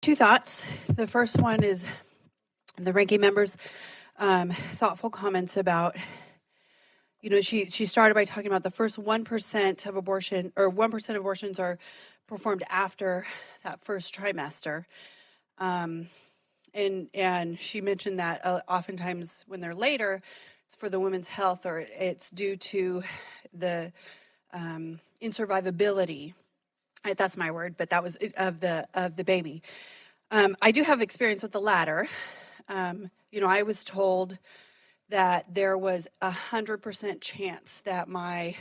two thoughts. The first one is the ranking member's thoughtful comments about, she started by talking about the first 1% of abortion, or 1% of abortions are performed after that first trimester. And she mentioned that oftentimes when they're later, it's for the woman's health, or it's due to the insurvivability. That's my word, but that was of the baby. I do have experience with the latter. I was told that there was 100% chance that my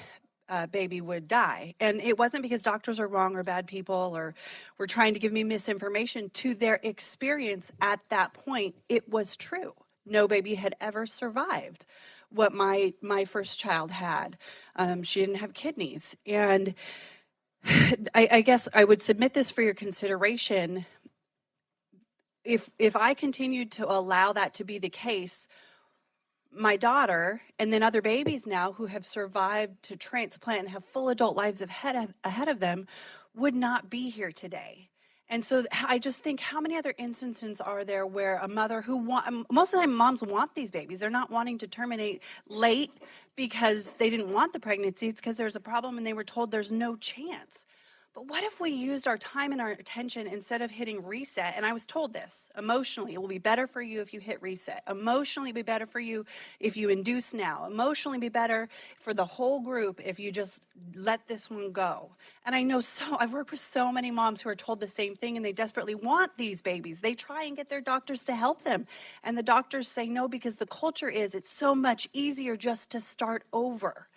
baby would die. And it wasn't because doctors are wrong or bad people or were trying to give me misinformation. To their experience at that point, it was true. No baby had ever survived what my first child had. She didn't have kidneys. And I guess I would submit this for your consideration. If I continued to allow that to be the case, my daughter and then other babies now who have survived to transplant and have full adult lives ahead of them would not be here today. And so I just think, how many other instances are there where a mother most of the time moms want these babies. They're not wanting to terminate late because they didn't want the pregnancy. It's because there's a problem and they were told there's no chance. But what if we used our time and our attention instead of hitting reset? And I was told this, emotionally, it will be better for you if you hit reset. Emotionally, it'll be better for you if you induce now. Emotionally, be better for the whole group if you just let this one go. And I know I've worked with so many moms who are told the same thing, and they desperately want these babies. They try and get their doctors to help them. And the doctors say no, because the culture is, it's so much easier just to start over.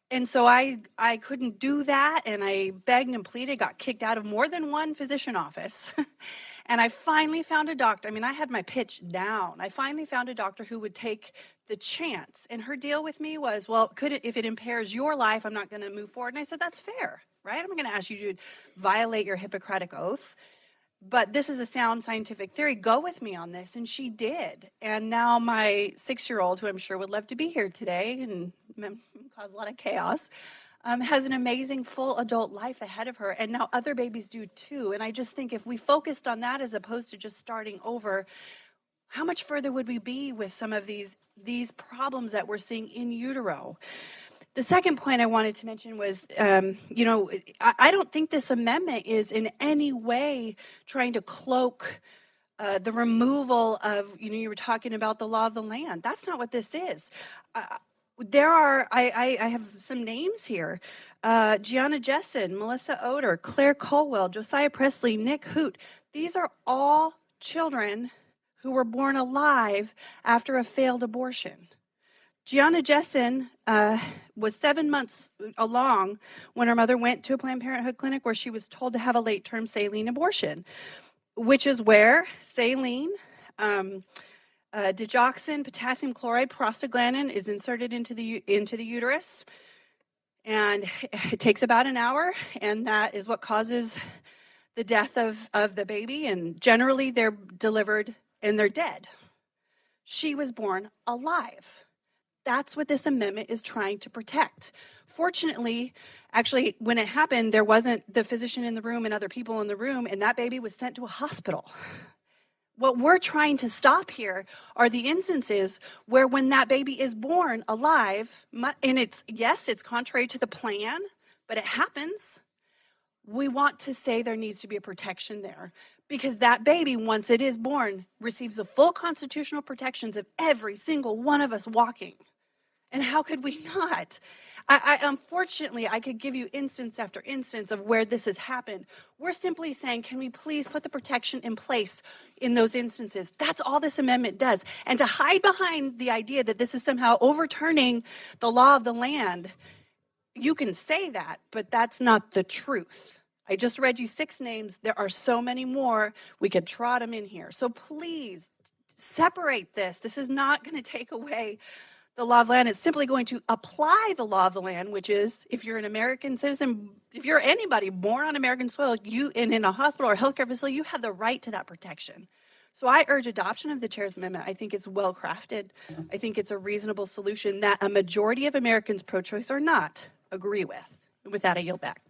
And so I couldn't do that, and I begged and pleaded, got kicked out of more than one physician office. And I finally found a doctor. I mean, I had my pitch down. I finally found a doctor who would take the chance. And her deal with me was, well, if it impairs your life, I'm not going to move forward. And I said, that's fair, right? I'm going to ask you to violate your Hippocratic oath. But this is a sound scientific theory. Go with me on this. And she did. And now my 6-year-old, who I'm sure would love to be here today and cause a lot of chaos, has an amazing full adult life ahead of her. And now other babies do too. And I just think if we focused on that as opposed to just starting over, how much further would we be with some of these problems that we're seeing in utero? The second point I wanted to mention was, I don't think this amendment is in any way trying to cloak the removal of, you were talking about the law of the land. That's not what this is. I have some names here. Gianna Jessen, Melissa Oder, Claire Colwell, Josiah Presley, Nick Hoot. These are all children who were born alive after a failed abortion. Gianna Jessen was 7 months along when her mother went to a Planned Parenthood clinic where she was told to have a late-term saline abortion, which is where saline, digoxin, potassium chloride, prostaglandin is inserted into the uterus, and it takes about an hour, and that is what causes the death of the baby, and generally they're delivered and they're dead. She was born alive. That's what this amendment is trying to protect. Fortunately, actually, when it happened, there wasn't the physician in the room and other people in the room, and that baby was sent to a hospital. What we're trying to stop here are the instances where when that baby is born alive, and it's contrary to the plan, but it happens, we want to say there needs to be a protection there. Because that baby, once it is born, receives the full constitutional protections of every single one of us walking. And how could we not? Unfortunately, I could give you instance after instance of where this has happened. We're simply saying, can we please put the protection in place in those instances? That's all this amendment does. And to hide behind the idea that this is somehow overturning the law of the land, you can say that, but that's not the truth. I just read you 6 names. There are so many more. We could trot them in here. So please separate this. This is not going to take away the law of the land. It's simply going to apply the law of the land, which is if you're an American citizen, if you're anybody born on American soil, you in a hospital or healthcare facility, you have the right to that protection. So I urge adoption of the chair's amendment. I think it's well crafted. I think it's a reasonable solution that a majority of Americans, pro-choice or not, agree with. With that, I yield back.